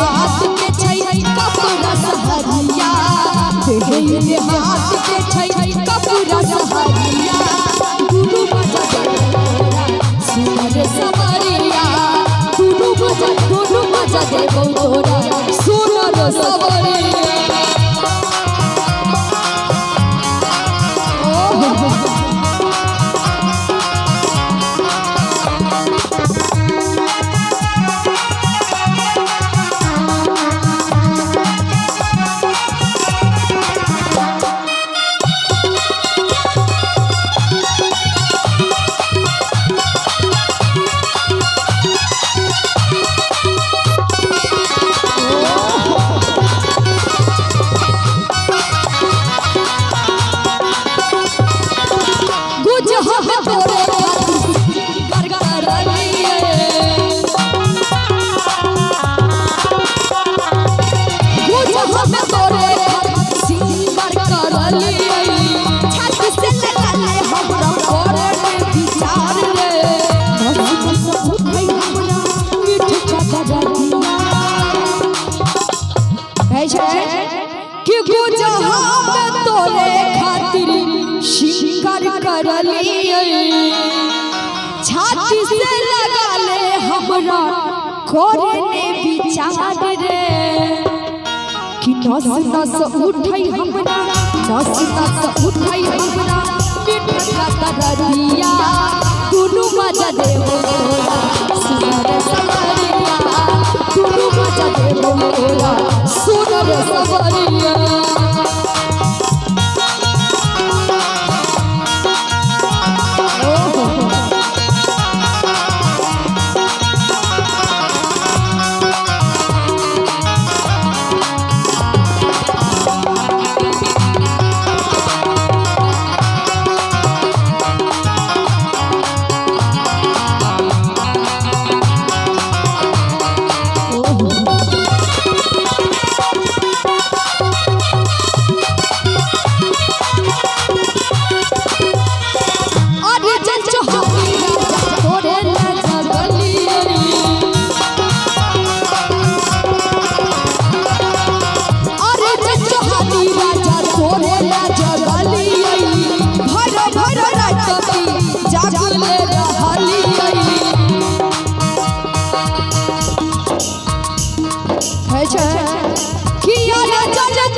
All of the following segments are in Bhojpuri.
हाथ के छै कपूरा सहरिया देहे हाथ के छै कपूरा सहरिया दुनु मजा सुनर सवरिया दुनु मजा देबो तोरा सुनर सवरिया। कि गुजहा में तोरे खातिर शिकार करलिए छाती से लगा ले हमरा करे ने विचार रे कि नस नस उठई हमरा नस नस उठई हमरा मिठा तरदिया दुनु मजा देबो तोरा सुनर सवरिया दुनु मजा देबो तोरा सुनर सवरिया।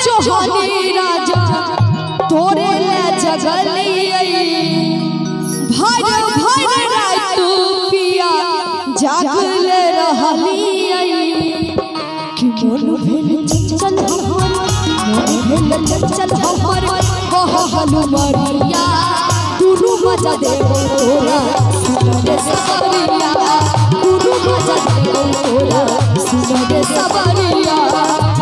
चौहानी राजा तोरे ले जगलिए भर भर रात पिया जागले रहलिए कि मन भेल चंचल हमर कहलु मरिया दुनु मजा देबो तोरा सुनर सवरिया दुनु मजा देबो तोरा सुनर सवरिया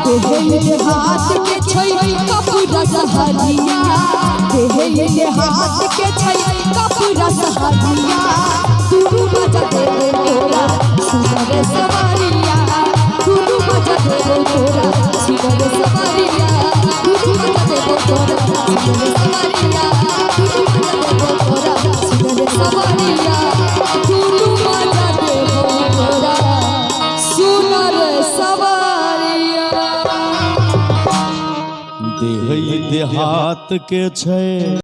देहे हाथ के छै कपूरा सहरिया देहे हाथ के छै कपूरा सहरिया दुनु मजा देबो तोरा सुनर सवरिया दुनु मजा देबो तोरा सुनर सवरिया दुनु मजा देबो तोरा सुनर सवरिया दुनु मजा देबो तोरा सुनर सवरिया दुनु मजा देबो तोरा सुनर सवरिया। देह देहात के छै।